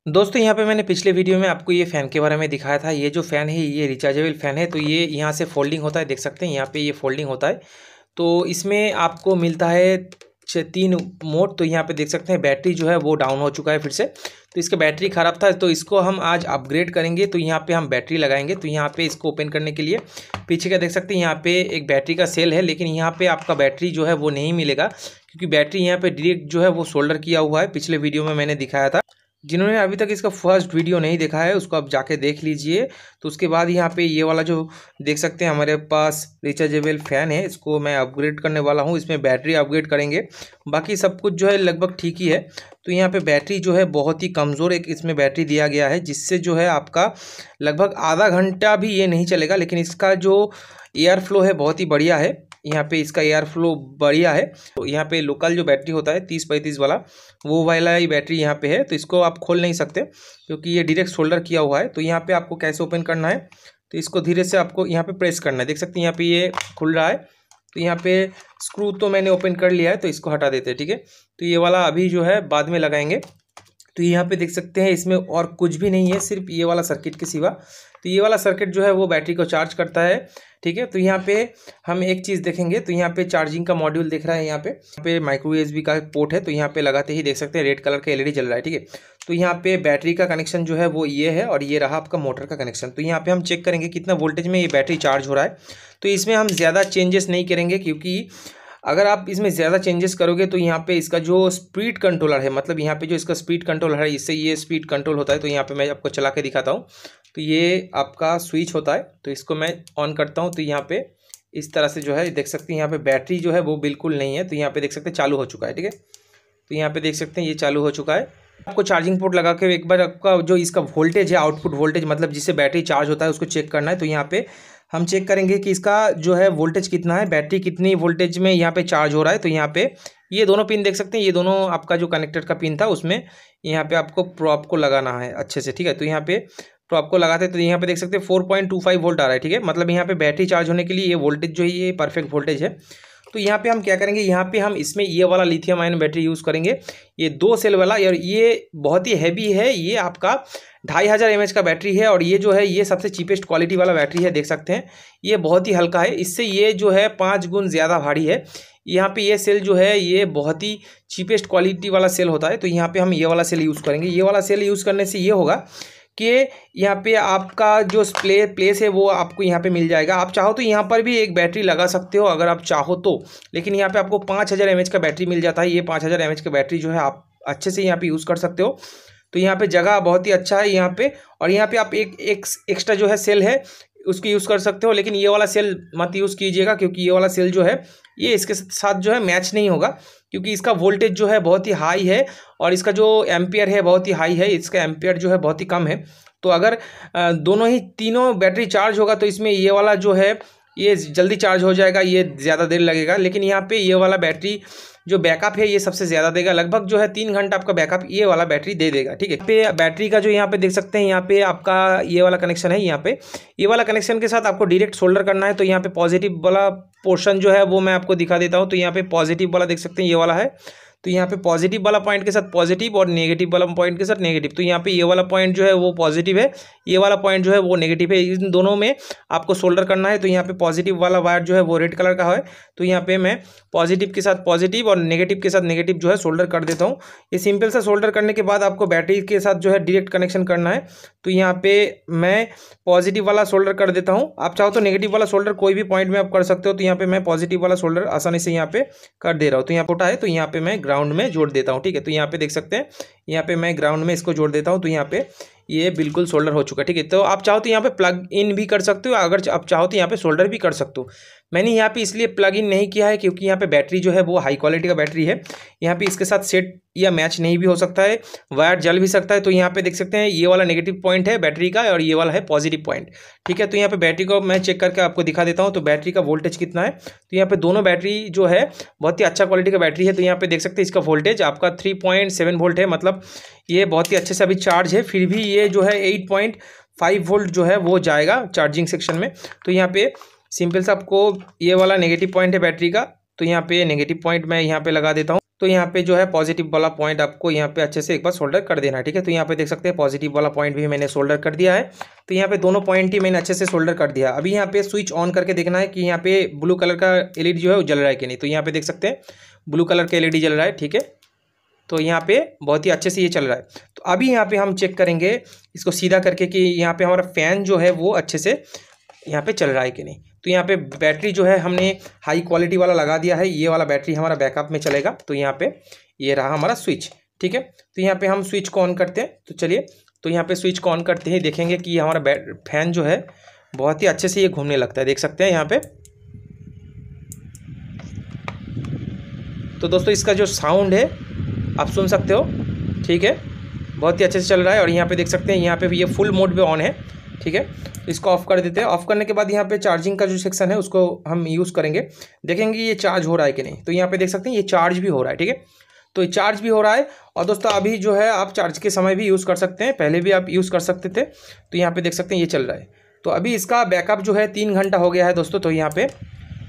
दोस्तों यहाँ पे मैंने पिछले वीडियो में आपको ये फ़ैन के बारे में दिखाया था। ये जो फ़ैन है ये रिचार्जेबल फ़ैन है। तो ये यहाँ से फोल्डिंग होता है, देख सकते हैं यहाँ पे ये फोल्डिंग होता है। तो इसमें आपको मिलता है 3 मोड। तो यहाँ पे देख सकते हैं बैटरी जो है वो डाउन हो चुका है फिर से। तो इसका बैटरी ख़राब था, तो इसको हम आज अपग्रेड करेंगे। तो यहाँ पे हम बैटरी लगाएंगे। तो यहाँ पे इसको ओपन करने के लिए पीछे का देख सकते हैं यहाँ पे एक बैटरी का सेल है, लेकिन यहाँ पे आपका बैटरी जो है वो नहीं मिलेगा, क्योंकि बैटरी यहाँ पे डायरेक्ट जो है वो सोल्डर किया हुआ है। पिछले वीडियो में मैंने दिखाया था। जिन्होंने अभी तक इसका फर्स्ट वीडियो नहीं देखा है उसको आप जाके देख लीजिए। तो उसके बाद यहाँ पे ये वाला जो देख सकते हैं हमारे पास रिचार्जेबल फ़ैन है, इसको मैं अपग्रेड करने वाला हूँ। इसमें बैटरी अपग्रेड करेंगे, बाकी सब कुछ जो है लगभग ठीक ही है। तो यहाँ पे बैटरी जो है बहुत ही कमज़ोर एक इसमें बैटरी दिया गया है, जिससे जो है आपका लगभग आधा घंटा भी ये नहीं चलेगा। लेकिन इसका जो एयर फ्लो है बहुत ही बढ़िया है। यहाँ पे इसका एयर फ्लो बढ़िया है। तो यहाँ पे लोकल जो बैटरी होता है 30-35 वाला, वो वाला ही बैटरी यहाँ पे है। तो इसको आप खोल नहीं सकते क्योंकि ये डायरेक्ट सोल्डर किया हुआ है। तो यहाँ पे आपको कैसे ओपन करना है, तो इसको धीरे से आपको यहाँ पे प्रेस करना है। देख सकते हैं यहाँ पे ये खुल रहा है। तो यहाँ पे स्क्रू तो मैंने ओपन कर लिया है, तो इसको हटा देते हैं, ठीक है। तो ये वाला अभी जो है बाद में लगाएंगे। तो यहाँ पे देख सकते हैं इसमें और कुछ भी नहीं है, सिर्फ ये वाला सर्किट के सिवा। तो ये वाला सर्किट जो है वो बैटरी को चार्ज करता है, ठीक है। तो यहाँ पे हम एक चीज़ देखेंगे। तो यहाँ पे चार्जिंग का मॉड्यूल दिख रहा है, यहाँ पे माइक्रो यूएसबी का पोर्ट है। तो यहाँ पे लगाते ही देख सकते हैं रेड कलर का एलईडी जल रहा है, ठीक है। तो यहाँ पे बैटरी का कनेक्शन जो है वो ये है, और ये रहा आपका मोटर का कनेक्शन। तो यहाँ पे हम चेक करेंगे कितना वोल्टेज में ये बैटरी चार्ज हो रहा है। तो इसमें हम ज़्यादा चेंजेस नहीं करेंगे, क्योंकि अगर आप इसमें ज़्यादा चेंजेस करोगे तो यहाँ पे इसका जो स्पीड कंट्रोलर है, मतलब यहाँ पे जो इसका स्पीड कंट्रोलर है, इससे ये स्पीड कंट्रोल होता है। तो यहाँ पे मैं आपको चला के दिखाता हूँ। तो ये आपका स्विच होता है, तो इसको मैं ऑन करता हूँ। तो यहाँ पे इस तरह से जो है देख सकते हैं यहाँ पे बैटरी जो है वो बिल्कुल नहीं है। तो यहाँ पे देख सकते हैं चालू हो चुका है, ठीक है। तो यहाँ पे देख सकते हैं ये चालू हो चुका है। आपको चार्जिंग पोर्ट लगा के एक बार आपका जो इसका वोल्टेज है, आउटपुट वोल्टेज मतलब जिससे बैटरी चार्ज होता है, उसको चेक करना है। तो यहाँ पे हम चेक करेंगे कि इसका जो है वोल्टेज कितना है, बैटरी कितनी वोल्टेज में यहाँ पे चार्ज हो रहा है। तो यहाँ पे ये दोनों पिन देख सकते हैं, ये दोनों आपका जो कनेक्टर का पिन था उसमें यहाँ पे आपको प्रॉप को लगाना है अच्छे से, ठीक है। तो यहाँ पे प्रॉप को लगाते हैं तो यहाँ पे देख सकते हैं 4.25 वोल्ट आ रहा है, ठीक है। मतलब यहाँ पे बैटरी चार्ज होने के लिए ये वोल्टेज जो है ये परफेक्ट वोल्टेज है। तो यहाँ पे हम क्या करेंगे, यहाँ पे हम इसमें ये वाला लिथियम आयन बैटरी यूज़ करेंगे, ये 2 सेल वाला। और ये बहुत ही हैवी है, ये आपका 2500 mAh का बैटरी है। और ये जो है ये सबसे चीपेस्ट क्वालिटी वाला बैटरी है, देख सकते हैं ये बहुत ही हल्का है। इससे ये जो है 5 गुण ज़्यादा भारी है। यहाँ पे ये सेल जो है ये बहुत ही चीपेस्ट क्वालिटी वाला सेल होता है। तो यहाँ पे हम ये वाला सेल यूज़ करेंगे। ये वाला सेल यूज़ करने से ये होगा कि यहाँ पे आपका जो प्लेस है वो आपको यहाँ पे मिल जाएगा। आप चाहो तो यहाँ पर भी एक बैटरी लगा सकते हो अगर आप चाहो तो, लेकिन यहाँ पे आपको 5000 mAh का बैटरी मिल जाता है। ये 5000 mAh का बैटरी जो है आप अच्छे से यहाँ पे यूज़ कर सकते हो। तो यहाँ पे जगह बहुत ही अच्छा है यहाँ पे। और यहाँ पे आप एक एक्स्ट्रा जो है सेल है उसको यूज़ कर सकते हो, लेकिन ये वाला सेल मत यूज़ कीजिएगा, क्योंकि ये वाला सेल जो है ये इसके साथ जो है मैच नहीं होगा, क्योंकि इसका वोल्टेज जो है बहुत ही हाई है और इसका जो एम्पियर है बहुत ही हाई है, इसका एम्पियर जो है बहुत ही कम है। तो अगर दोनों ही तीनों बैटरी चार्ज होगा तो इसमें ये वाला जो है ये जल्दी चार्ज हो जाएगा, ये ज़्यादा देर लगेगा। लेकिन यहाँ पे ये वाला बैटरी जो बैकअप है ये सबसे ज़्यादा देगा, लगभग जो है 3 घंटा आपका बैकअप ये वाला बैटरी दे देगा, ठीक है। पे बैटरी का जो यहाँ पे देख सकते हैं यहाँ पे आपका ये वाला कनेक्शन है, यहाँ पे ये वाला कनेक्शन के साथ आपको डायरेक्ट सोल्डर करना है। तो यहाँ पे पॉजिटिव वाला पोर्शन जो है वो मैं आपको दिखा देता हूँ। तो यहाँ पे पॉजिटिव वाला देख सकते हैं ये वाला है। तो यहाँ पे पॉजिटिव वाला पॉइंट के साथ पॉजिटिव और नेगेटिव वाला पॉइंट के साथ नेगेटिव। तो यहाँ पे ये वाला पॉइंट जो है वो पॉजिटिव है, ये वाला पॉइंट जो है वो नेगेटिव है। इन दोनों में आपको सोल्डर करना है। तो यहाँ पे पॉजिटिव वाला वायर जो है वो रेड कलर का है। तो यहाँ पे मैं पॉजिटिव के साथ पॉजिटिव और नेगेटिव के साथ नेगेटिव जो है सोल्डर कर देता हूँ। ये सिंपल सा सोल्डर करने के बाद आपको बैटरी के साथ जो है डायरेक्ट कनेक्शन करना है। तो यहाँ पे मैं पॉजिटिव वाला सोल्डर कर देता हूँ। आप चाहो तो नेगेटिव वाला सोल्डर कोई भी पॉइंट में आप कर सकते हो। तो यहाँ पे मैं पॉजिटिव वाला सोल्डर आसानी से यहाँ पे कर दे रहा हूँ। तो यहाँ छोटा है तो यहाँ पे मैं ग्राउंड में जोड़ देता हूँ, ठीक है। तो यहाँ पे देख सकते हैं यहाँ पे मैं ग्राउंड में इसको जोड़ देता हूँ। तो यहाँ पे ये बिल्कुल सोल्डर हो चुका है, ठीक है। तो आप चाहो तो यहाँ पे प्लग इन भी कर सकते हो, अगर आप चाहो तो यहाँ पे सोल्डर भी कर सकते हो। मैंने यहाँ पे इसलिए प्लग इन नहीं किया है क्योंकि यहाँ पे बैटरी जो है वो हाई क्वालिटी का बैटरी है। यहाँ पे इसके साथ सेट या मैच नहीं भी हो सकता है, वायर जल भी सकता है। तो यहाँ पे देख सकते हैं ये वाला नेगेटिव पॉइंट है बैटरी का और ये वाला है पॉजिटिव पॉइंट, ठीक है। तो यहाँ पे बैटरी को मैं चेक करके आपको दिखा देता हूँ। तो बैटरी का वोल्टेज कितना है, तो यहाँ पे दोनों बैटरी जो है बहुत ही अच्छा क्वालिटी का बैटरी है। तो यहाँ पे देख सकते हैं इसका वोल्टेज आपका 3.7 वोल्ट है, मतलब ये बहुत ही अच्छे से अभी चार्ज है। फिर भी ये जो है 8.5 वोल्ट जो है वो जाएगा चार्जिंग सेक्शन में। तो यहाँ पे सिंपल सा आपको ये वाला नेगेटिव पॉइंट है बैटरी का, तो यहाँ पे नेगेटिव पॉइंट मैं यहाँ पे लगा देता हूँ। तो यहाँ पे जो है पॉजिटिव वाला पॉइंट आपको यहाँ पे अच्छे से एक बार सोल्डर कर देना है, ठीक है। तो यहाँ पे देख सकते हैं पॉजिटिव वाला पॉइंट भी मैंने सोल्डर कर दिया है। तो यहाँ पे दोनों पॉइंट ही मैंने अच्छे से सोल्डर कर दिया। अभी यहाँ पे स्विच ऑन करके देखना है कि यहाँ पे ब्लू कलर का एलईडी जो है वो जल रहा है कि नहीं। तो यहाँ पे देख सकते हैं ब्लू कलर का एलईडी जल रहा है, ठीक है। तो यहाँ पे बहुत ही अच्छे से ये चल रहा है। तो अभी यहाँ पे हम चेक करेंगे इसको सीधा करके कि यहाँ पे हमारा फ़ैन जो है वो अच्छे से यहाँ पे चल रहा है कि नहीं। तो यहाँ पे बैटरी जो है हमने हाई क्वालिटी वाला लगा दिया है, ये वाला बैटरी हमारा बैकअप में चलेगा। तो यहाँ पे ये रहा हमारा स्विच, ठीक है। तो यहाँ पे हम स्विच को ऑन करते हैं। तो चलिए, तो यहाँ पे स्विच को ऑन करते ही देखेंगे कि हमारा फैन जो है बहुत ही अच्छे से ये घूमने लगता है, देख सकते हैं यहाँ पे। तो दोस्तों इसका जो साउंड है आप सुन सकते हो, ठीक है, बहुत ही अच्छे से चल रहा है। और यहाँ पे देख सकते हैं यहाँ पे ये फुल मोड पे ऑन है, ठीक है। इसको ऑफ कर देते हैं। ऑफ करने के बाद यहाँ पे चार्जिंग का जो सेक्शन है उसको हम यूज़ करेंगे, देखेंगे ये चार्ज हो रहा है कि नहीं। तो यहाँ पे देख सकते हैं ये चार्ज भी हो रहा है, ठीक है। तो ये चार्ज भी हो रहा है। और दोस्तों अभी जो है आप चार्ज के समय भी यूज़ कर सकते हैं, पहले भी आप यूज़ कर सकते थे। तो यहाँ पे देख सकते हैं ये चल रहा है। तो अभी इसका बैकअप जो है 3 घंटा हो गया है दोस्तों। तो यहाँ पे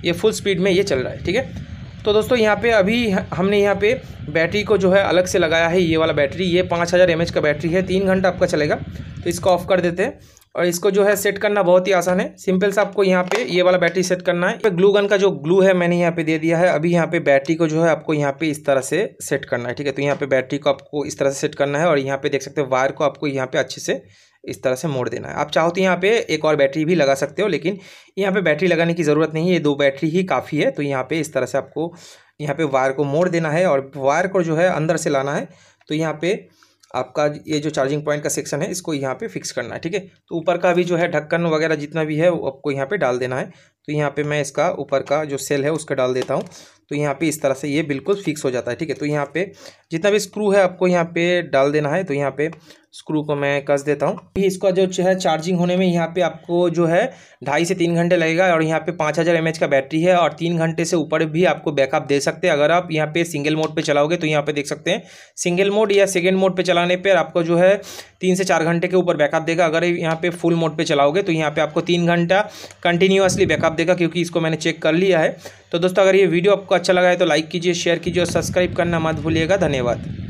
ये फुल स्पीड में ये चल रहा है, ठीक है। तो दोस्तों यहाँ पे अभी हमने यहाँ पे बैटरी को जो है अलग से लगाया है, ये वाला बैटरी, ये 5000 mAh का बैटरी है, 3 घंटा आपका चलेगा। तो इसको ऑफ कर देते हैं। और इसको जो है सेट करना बहुत ही आसान है, सिंपल सा आपको यहाँ पे ये वाला बैटरी सेट करना है। ग्लू गन का जो ग्लू है मैंने यहाँ पे दे दिया है। अभी यहाँ पे बैटरी को जो है आपको यहाँ पे इस तरह से सेट करना है, ठीक है। तो यहाँ पे बैटरी को आपको इस तरह से सेट करना है। और यहाँ पे देख सकते हो वायर को आपको यहाँ पे अच्छे से इस तरह से मोड़ देना है। आप चाहो तो यहाँ पे एक और बैटरी भी लगा सकते हो, लेकिन यहाँ पे बैटरी लगाने की ज़रूरत नहीं है, ये 2 बैटरी ही काफ़ी है। तो यहाँ पे इस तरह से आपको यहाँ पे वायर को मोड़ देना है और वायर को जो है अंदर से लाना है। तो यहाँ पे आपका ये जो चार्जिंग पॉइंट का सेक्शन है इसको यहाँ पे फिक्स करना है, ठीक है। तो ऊपर का भी जो है ढक्कन वगैरह जितना भी है वो आपको यहाँ पे डाल देना है। तो यहाँ पे मैं इसका ऊपर का जो सेल है उसका डाल देता हूँ। तो यहाँ पे इस तरह से ये बिल्कुल फिक्स हो जाता है, ठीक है। तो यहाँ पे जितना भी स्क्रू है आपको यहाँ पे डाल देना है। तो यहाँ पे स्क्रू को मैं कस देता हूँ। इसका जो है चार्जिंग होने में यहाँ पे आपको जो है 2.5 से 3 घंटे लगेगा। और यहाँ पे 5000 mAh का बैटरी है और 3 घंटे से ऊपर भी आपको बैकअप दे सकते हैं। अगर आप यहाँ पे सिंगल मोड पे चलाओगे तो यहाँ पे देख सकते हैं सिंगल मोड या सेकेंड मोड पे चलाने पर आपको जो है 3 से 4 घंटे के ऊपर बैकअप देगा। अगर यहाँ पे फुल मोड पे चलाओगे तो यहाँ पे आपको 3 घंटा कंटिन्यूअसली बैकअप देगा, क्योंकि इसको मैंने चेक कर लिया है। तो दोस्तों अगर ये वीडियो आपको अच्छा लगा है तो लाइक कीजिए, शेयर कीजिए और सब्सक्राइब करना मत भूलिएगा। धन्यवाद।